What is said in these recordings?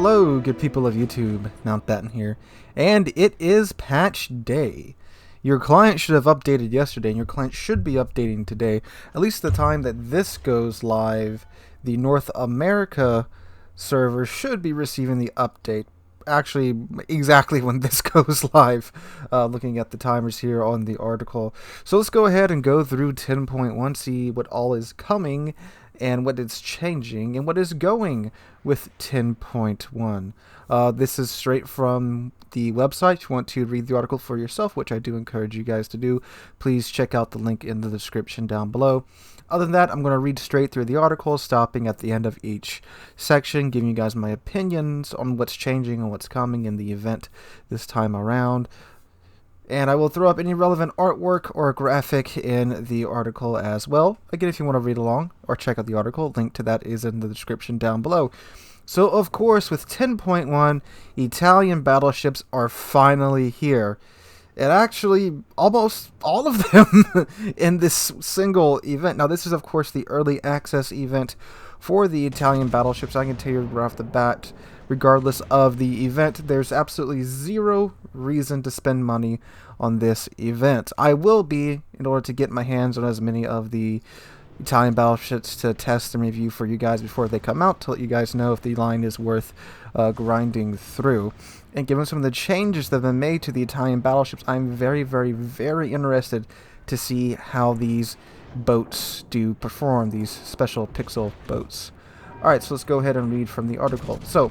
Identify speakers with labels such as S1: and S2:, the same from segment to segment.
S1: Hello, good people of YouTube, Mountbatten here, and it is patch day. Your client should have updated yesterday, and your client should be updating today. At least the time that this goes live, the North America server should be receiving the update. Actually, exactly when this goes live, looking at the timers here on the article. So let's go ahead and go through 10.1, see what all is coming, and what is changing, and what is going with 10.1. This is straight from the website. If you want to read the article for yourself, which I do encourage you guys to do, please check out the link in the description down below. Other than that, I'm going to read straight through the article, stopping at the end of each section, giving you guys my opinions on what's changing and what's coming in the event this time around. And I will throw up any relevant artwork or graphic in the article as well. Again, if you want to read along or check out the article, link to that is in the description down below. So, of course, with 10.1, Italian battleships are finally here. And actually, almost all of them in this single event. Now, this is, of course, the early access event for the Italian battleships. I can tell you right off the bat, regardless of the event, there's absolutely zero reason to spend money on this event. I will be, in order to get my hands on as many of the Italian battleships to test and review for you guys before they come out, to let you guys know if the line is worth grinding through. And given some of the changes that have been made to the Italian battleships, I'm very, very, very interested to see how these boats do perform, these special pixel boats. Alright, so let's go ahead and read from the article. So,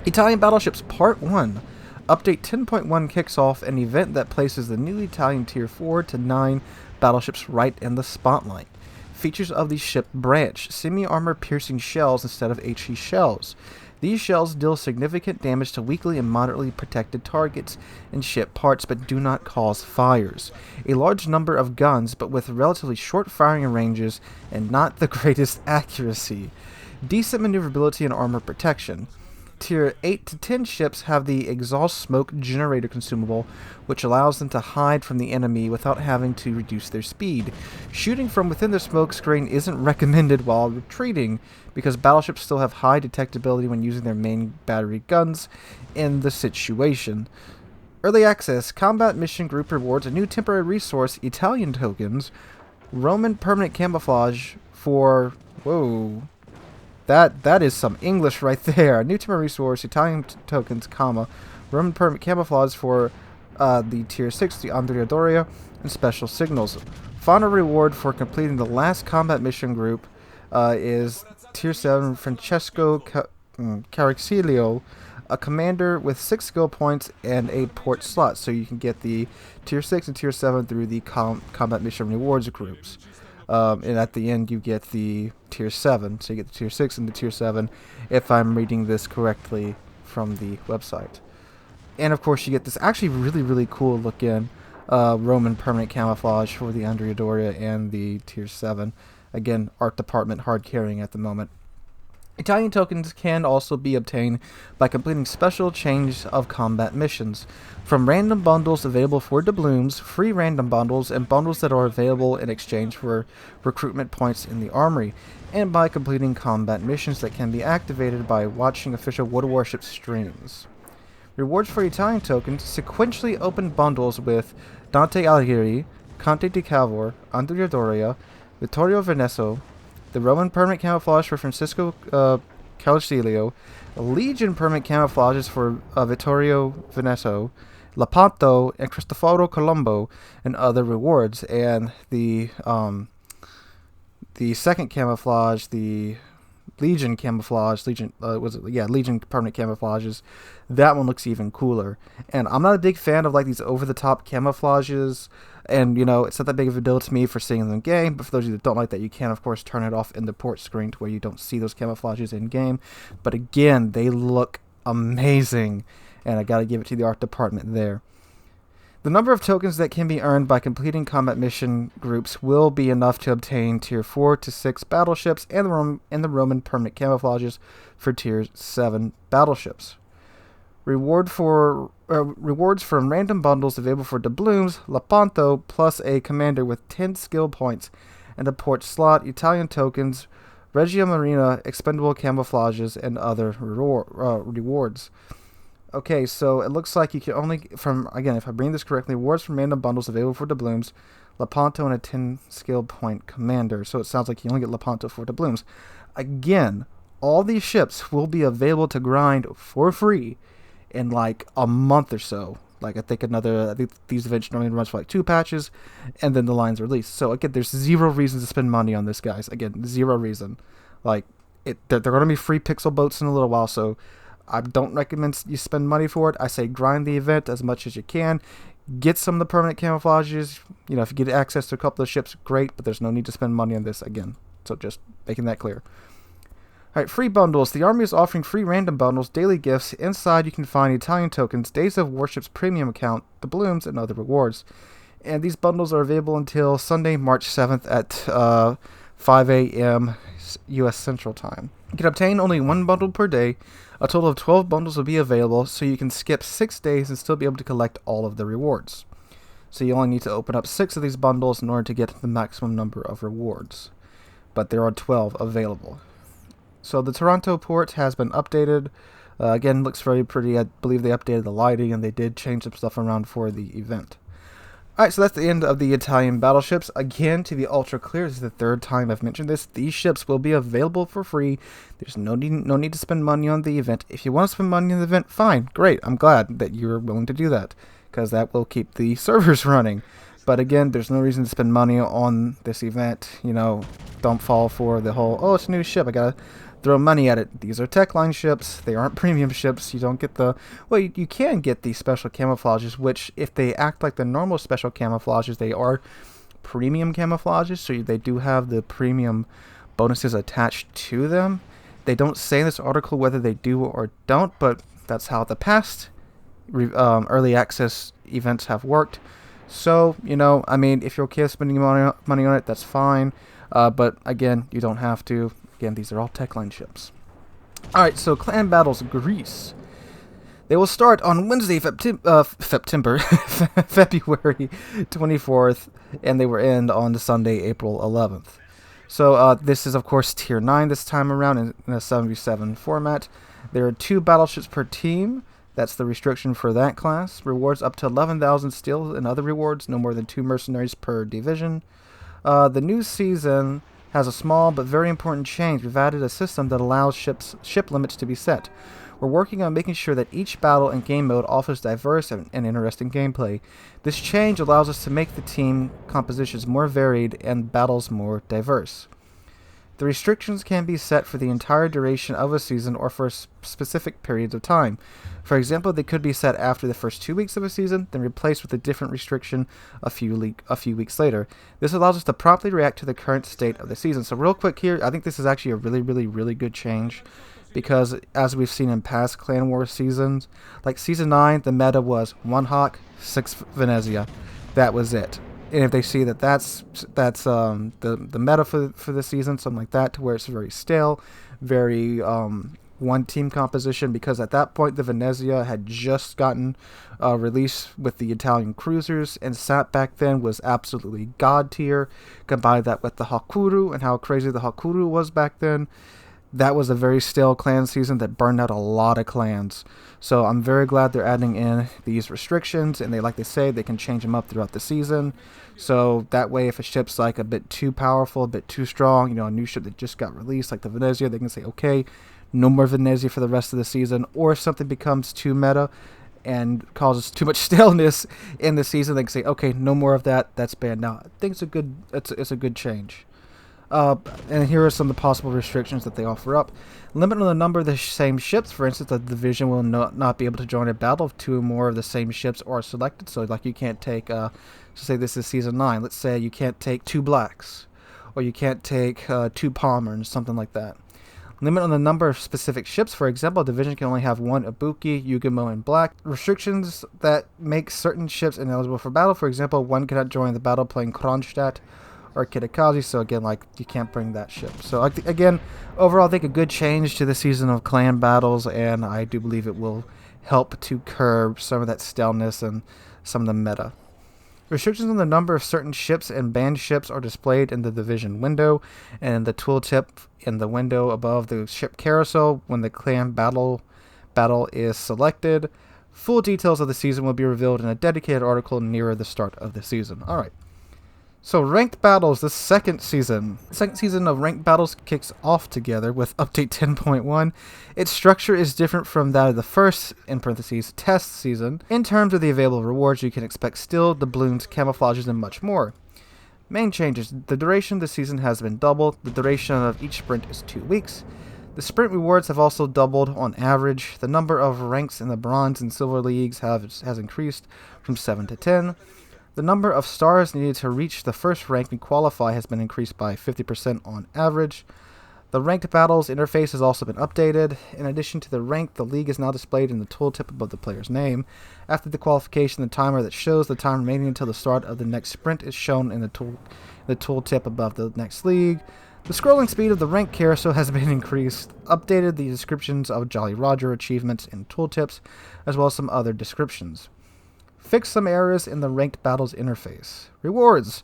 S1: Italian Battleships Part 1. Update 10.1 kicks off an event that places the new Italian Tier 4 to 9 battleships right in the spotlight. Features of the ship branch: semi-armor piercing shells instead of HE shells. These shells deal significant damage to weakly and moderately protected targets and ship parts, but do not cause fires. A large number of guns, but with relatively short firing ranges and not the greatest accuracy. Decent maneuverability and armor protection. Tier 8 to 10 ships have the exhaust smoke generator consumable, which allows them to hide from the enemy without having to reduce their speed. Shooting from within the smoke screen isn't recommended while retreating, because battleships still have high detectability when using their main battery guns in the situation. Early access. Combat Mission Group rewards a new temporary resource, Italian tokens, Roman permanent camouflage for... whoa... That is some English right there. New temporary resource, Italian tokens, comma, Roman permit camouflage for the Tier 6, the Andrea Doria, and special signals. Final reward for completing the last combat mission group is Tier 7, Francesco Caricilio, a commander with 6 skill points and a port slot. So you can get the Tier 6 and Tier 7 through the combat mission rewards groups. And at the end, you get the Tier 7. So you get the Tier 6 and the Tier 7, if I'm reading this correctly from the website. And, of course, you get this actually really, really cool looking Roman permanent camouflage for the Andrea Doria and the Tier 7. Again, art department hard carrying at the moment. Italian tokens can also be obtained by completing special change of combat missions. From random bundles available for doubloons, free random bundles, and bundles that are available in exchange for recruitment points in the Armory, and by completing combat missions that can be activated by watching official Warships streams. Rewards for Italian tokens: sequentially open bundles with Dante Alighieri, Conte di Cavour, Andrea Doria, Vittorio Veneto, the Roman permanent camouflage for Francesco Caricilio, Legion permanent camouflages for Vittorio Veneto, Lepanto, and Cristoforo Colombo, and other rewards. And the second camouflage, the Legion camouflage, Legion permanent camouflages, that one looks even cooler. And I'm not a big fan of like these over-the-top camouflages, and you know, it's not that big of a deal to me for seeing them in game, but for those of you that don't like that, you can of course turn it off in the port screen to where you don't see those camouflages in game. But again, they look amazing, and I gotta give it to the art department there. The number of tokens that can be earned by completing combat mission groups will be enough to obtain Tier 4 to 6 battleships and the Roman permanent camouflages for Tier 7 battleships. Rewards from random bundles available for doubloons, Lepanto, plus a commander with 10 skill points and a port slot, Italian tokens, Regia Marina, expendable camouflages, and other rewards. Okay, so it looks like you can only, again, if I bring this correctly, rewards from random bundles available for doubloons, Lepanto, and a 10 skill point commander. So it sounds like you only get Lepanto for doubloons. Again, all these ships will be available to grind for free in like a month or so. Like I think these events normally run for like 2 patches, and then the line's released. So again, there's zero reason to spend money on this, guys. Again, zero reason. Like they're going to be free pixel boats in a little while, so I don't recommend you spend money for it. I say grind the event as much as you can. Get some of the permanent camouflages. You know, if you get access to a couple of ships, great, but there's no need to spend money on this again. So just making that clear. Alright, free bundles. The Army is offering free random bundles, daily gifts. Inside you can find Italian tokens, Days of Warships premium account, doubloons, and other rewards. And these bundles are available until Sunday, March 7th at 5 a.m. U.S. Central Time. You can obtain only 1 bundle per day. A total of 12 bundles will be available, so you can skip 6 days and still be able to collect all of the rewards. So you only need to open up 6 of these bundles in order to get the maximum number of rewards. But there are 12 available. So the Toronto port has been updated. Again, looks very pretty. I believe they updated the lighting, and they did change some stuff around for the event. Alright, so that's the end of the Italian battleships. Again, to be ultra clear, this is the 3rd time I've mentioned this. These ships will be available for free. There's no need to spend money on the event. If you want to spend money on the event, fine, great. I'm glad that you're willing to do that, because that will keep the servers running. But again, there's no reason to spend money on this event. You know, don't fall for the whole, oh, it's a new ship, I gotta throw money at it. These are tech line ships. They aren't premium ships. You don't get the... Well, you can get the special camouflages, which if they act like the normal special camouflages, they are premium camouflages. So they do have the premium bonuses attached to them. They don't say in this article whether they do or don't, but that's how the past early access events have worked. So, you know, I mean, if you're okay with spending money on it, that's fine. But again, you don't have to. Again, these are all tech line ships. Alright, so Clan Battles Greece. They will start on Wednesday, February 24th, and they will end on Sunday, April 11th. So this is, of course, Tier 9 this time around in a 7v7 format. There are 2 battleships per team. That's the restriction for that class. Rewards up to 11,000 steel and other rewards. No more than 2 mercenaries per division. The new season has a small but very important change. We've added a system that allows ship limits to be set. We're working on making sure that each battle and game mode offers diverse and interesting gameplay. This change allows us to make the team compositions more varied and battles more diverse. The restrictions can be set for the entire duration of a season or for specific periods of time. For example, they could be set after the first 2 weeks of a season, then replaced with a different restriction a few weeks later. This allows us to promptly react to the current state of the season. So real quick here, I think this is actually a really good change, because as we've seen in past Clan Wars seasons, like Season 9, the meta was 1 Hawk, 6 Venezia. That was it. And if they see that that's the meta for the season, something like that, to where it's very stale, very one team composition, because at that point the Venezia had just gotten released with the Italian cruisers, and SAP back then was absolutely god tier. Combine that with the Hakuru and how crazy the Hakuru was back then. That was a very stale clan season that burned out a lot of clans. So I'm very glad they're adding in these restrictions, and like they say, they can change them up throughout the season. So that way, if a ship's like a bit too powerful, a bit too strong, you know, a new ship that just got released, like the Venezia, they can say, okay, no more Venezia for the rest of the season. Or if something becomes too meta and causes too much staleness in the season, they can say, okay, no more of that. That's banned. Now, I think it's a good change. And here are some of the possible restrictions that they offer up. Limit on the number of the same ships. For instance, the division will not be able to join a battle if 2 or more of the same ships are selected. So, like, you can't take, so say this is Season 9. Let's say you can't take 2 Blacks, or you can't take 2 Palmers, something like that. Limit on the number of specific ships. For example, a division can only have 1 Ibuki, Yugamo, and Black. Restrictions that make certain ships ineligible for battle. For example, 1 cannot join the battle playing Kronstadt or Kitakazi, so again, like, you can't bring that ship. So again, overall, I think a good change to the season of clan battles, and I do believe it will help to curb some of that staleness and some of the meta. Restrictions on the number of certain ships and banned ships are displayed in the division window and the tooltip in the window above the ship carousel when the clan battle is selected. Full details of the season will be revealed in a dedicated article nearer the start of the season. Alright. So, Ranked Battles, the second season. The second season of Ranked Battles kicks off together with Update 10.1. Its structure is different from that of the first, in parentheses, test season. In terms of the available rewards, you can expect steel, doubloons, camouflages, and much more. Main changes. The duration of the season has been doubled. The duration of each sprint is 2 weeks. The sprint rewards have also doubled on average. The number of ranks in the bronze and silver leagues has increased from 7 to 10. The number of stars needed to reach the first rank and qualify has been increased by 50% on average. The Ranked Battles interface has also been updated. In addition to the rank, the league is now displayed in the tooltip above the player's name. After the qualification, the timer that shows the time remaining until the start of the next sprint is shown in the tooltip above the next league. The scrolling speed of the rank carousel has been increased. Updated the descriptions of Jolly Roger achievements in tooltips, as well as some other descriptions. Fix some errors in the Ranked Battles interface. Rewards.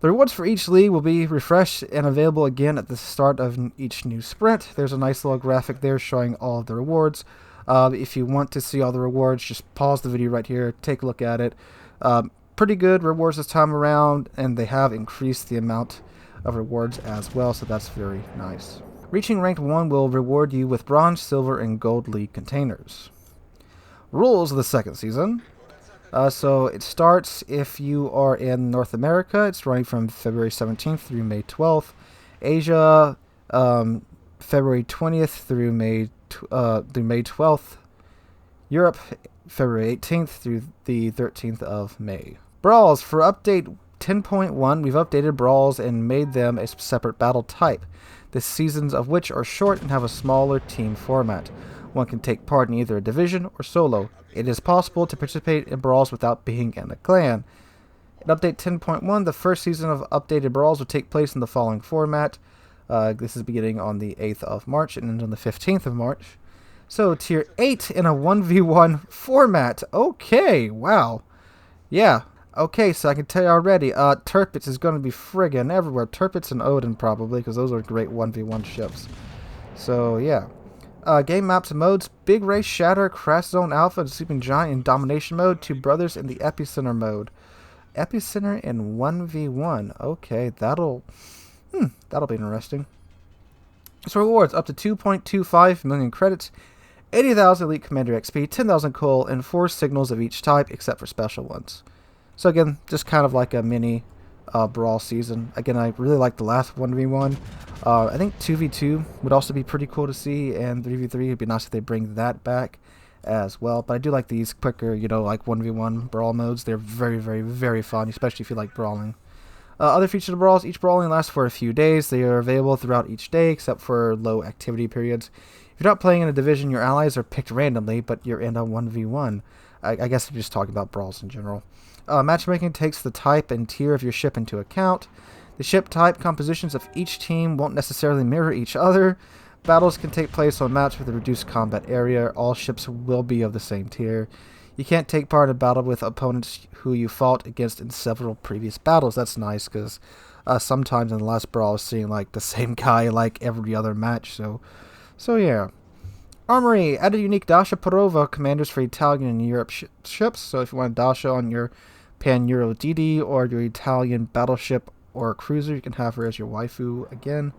S1: The rewards for each league will be refreshed and available again at the start of each new sprint. There's a nice little graphic there showing all of the rewards. If you want to see all the rewards, just pause the video right here, take a look at it. Pretty good rewards this time around, and they have increased the amount of rewards as well, so that's very nice. Reaching Ranked 1 will reward you with bronze, silver, and gold league containers. Rules of the second season. So it starts if you are in North America. It's running from February 17th through May 12th. Asia, February 20th through May 12th. Europe, February 18th through the 13th of May. Brawls. For update 10.1, we've updated Brawls and made them a separate battle type. The seasons of which are short and have a smaller team format. One can take part in either a division or solo. It is possible to participate in Brawls without being in a clan. In Update 10.1, the first season of updated Brawls will take place in the following format. This is beginning on the 8th of March and ends on the 15th of March. So, Tier 8 in a 1v1 format. Okay, wow. Yeah, okay, so I can tell you already, Turpits is going to be friggin' everywhere. Turpits and Odin, probably, because those are great 1v1 ships. So, yeah. Game maps and modes: Big Race, Shatter, Crash Zone Alpha, and Sleeping Giant in Domination mode. Two Brothers in the Epicenter mode. Epicenter in 1v1. Okay, that'll be interesting. So rewards: up to 2.25 million credits, 80,000 Elite Commander XP, 10,000 coal, and 4 signals of each type, except for special ones. So again, just kind of like a mini Brawl season. Again, I really like the last 1v1. I think 2v2 would also be pretty cool to see, and 3v3 would be nice if they bring that back as well. But I do like these quicker, like 1v1 Brawl modes. They're very, very, very fun, especially if you like brawling. Other features of Brawls: each brawling lasts for a few days. They are available throughout each day, except for low activity periods. If you're not playing in a division, your allies are picked randomly, but you're in a 1v1. I guess I'm just talking about Brawls in general. Matchmaking takes the type and tier of your ship into account. The ship type compositions of each team won't necessarily mirror each other. Battles can take place on maps with a reduced combat area. All ships will be of the same tier. You can't take part in a battle with opponents who you fought against in several previous battles. That's nice, because sometimes in the last Brawl I was seeing like the same guy like every other match. So yeah. Armory added unique Dasha Parova commanders for Italian and Europe ships. So if you want Dasha on your Pan-Euro DD or your Italian battleship or cruiser, you can have her as your waifu again.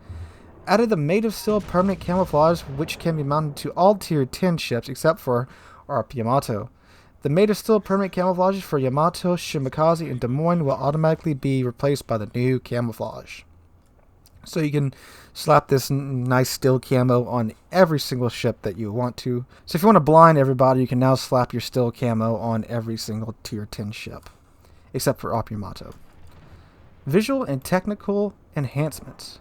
S1: Added the Made of Steel permanent camouflage, which can be mounted to all tier 10 ships except for ARP Yamato. The Made of Steel permanent camouflages for Yamato, Shimakaze, and Des Moines will automatically be replaced by the new camouflage. So you can slap this nice steel camo on every single ship that you want to. So if you want to blind everybody, you can now slap your steel camo on every single tier 10 ship, except for ARP Yamato. Visual and technical enhancements.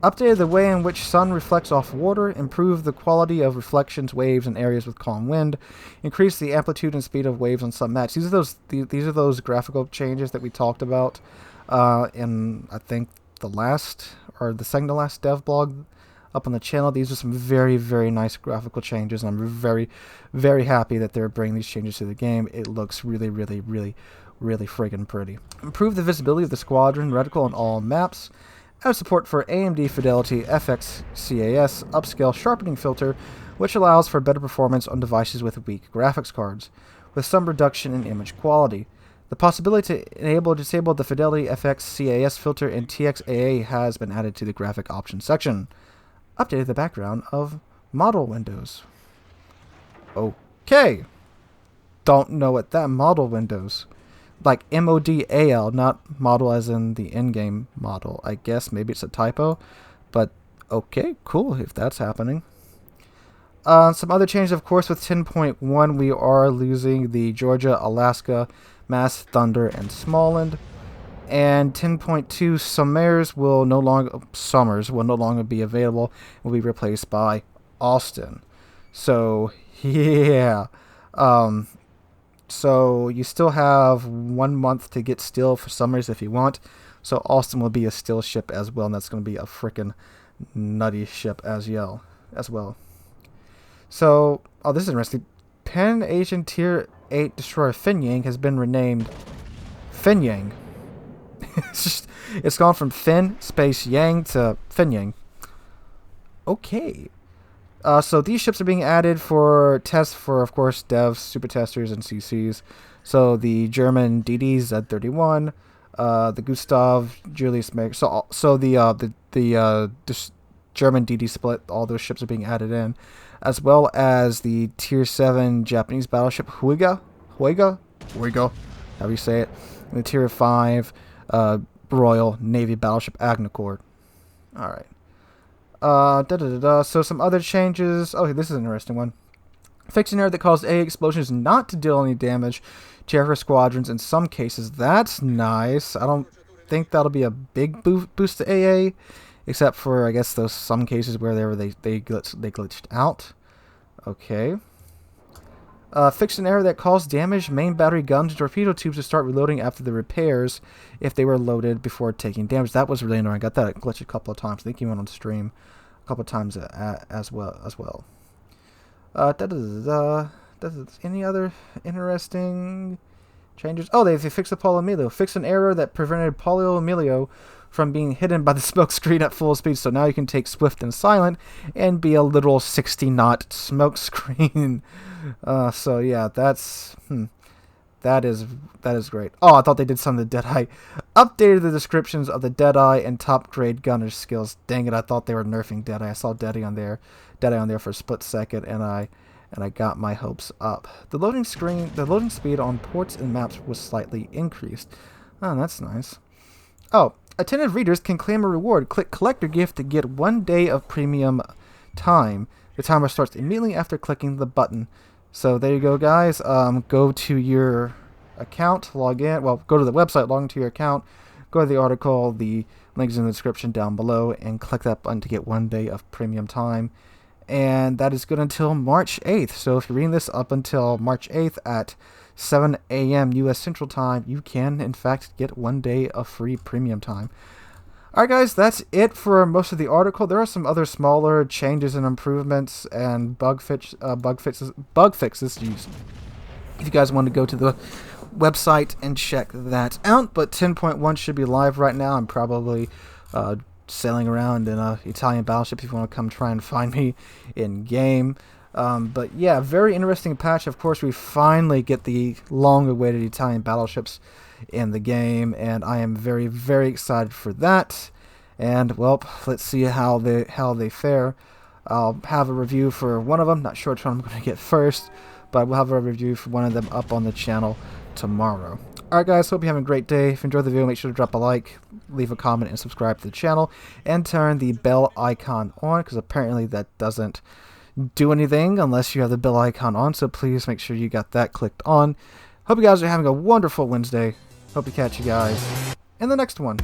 S1: Updated the way in which sun reflects off water, improved the quality of reflections, waves, in areas with calm wind, increased the amplitude and speed of waves on some maps. These are those graphical changes that we talked about in, I think, the second to last dev blog up on the channel. These are some very, very nice graphical changes, and I'm very, very happy that they're bringing these changes to the game. It looks really, really, really, really friggin' pretty. Improve the visibility of the squadron reticle on all maps. Add support for AMD Fidelity FX CAS upscale sharpening filter, which allows for better performance on devices with weak graphics cards, with some reduction in image quality. The possibility to enable or disable the Fidelity FX CAS filter in TXAA has been added to the graphic options section. Updated the background of model windows. Okay. Don't know what that model windows. Like MODAL, not model as in the in-game model. I guess maybe it's a typo, but okay, cool if that's happening. Some other changes, of course, with 10.1, we are losing the Georgia, Alaska, Mass, Thunder, and Smallland. And 10.2, Summers will no longer be available. Will be replaced by Austin. So yeah. So you still have 1 month to get steel for Summers if you want. So Austin will be a steel ship as well, and that's going to be a freaking nutty ship as well. So, oh, this is interesting. Pan Asian Tier 8 destroyer Finyang has been renamed Finyang. It's gone from Fin space Yang to Finyang. Okay. So these ships are being added for tests for, of course, devs, super testers, and CCs. So the German DD Z31, the Gustav Julius Meg. So the German DD split. All those ships are being added in, as well as the Tier 7 Japanese battleship Huiga, however you say it, and the Tier 5 Royal Navy battleship Agnicord. All right. So some other changes. Oh, this is an interesting one. Fix an error that caused AA explosions not to deal any damage to aircraft squadrons in some cases. That's nice. I don't think that'll be a big boost to AA, except for, I guess, those some cases where they glitched out. Okay. Fix an error that caused damaged main battery guns and torpedo tubes to start reloading after the repairs if they were loaded before taking damage. That was really annoying. I got that glitch a couple of times. I think you went on stream a couple of times as well. Any other interesting changes? Oh, they fixed the Paulo Emilio. Fixed an error that prevented Paulo Emilio from being hidden by the smoke screen at full speed. So now you can take swift and silent and be a literal 60-knot smoke screen. So yeah, that is great. Oh, I thought they did some of the Deadeye. Updated the descriptions of the Deadeye and top grade gunner skills. Dang it, I thought they were nerfing Deadeye. I saw Deadeye on there for a split second, and I got my hopes up. The loading speed on ports and maps was slightly increased. Oh, that's nice. Oh, attentive readers can claim a reward. Click collector gift to get 1 day of premium time. The timer starts immediately after clicking the button. So there you go, guys. Go to your account, log in. Well, go to the website, log into your account, go to the article, the link's in the description down below, and click that button to get 1 day of premium time. And that is good until March 8th. So if you're reading this up until March 8th at 7 a.m. U.S. Central Time, you can, in fact, get 1 day of free premium time. Alright guys, that's it for most of the article. There are some other smaller changes and improvements and bug fixes. Jeez. If you guys want to go to the website and check that out, but 10.1 should be live right now. I'm probably sailing around in an Italian battleship if you want to come try and find me in game. But yeah, very interesting patch. Of course, we finally get the long-awaited Italian battleships in the game, and I am very, very excited for that. And well, let's see how they fare. I'll have a review for one of them. Not sure which one I'm going to get first, but we'll have a review for one of them up on the channel tomorrow. Alright guys, hope you're having a great day. If you enjoyed the video, make sure to drop a like, leave a comment, and subscribe to the channel, and turn the bell icon on, because apparently that doesn't do anything unless you have the bell icon on, so please make sure you got that clicked on. Hope you guys are having a wonderful Wednesday. Hope to catch you guys in the next one.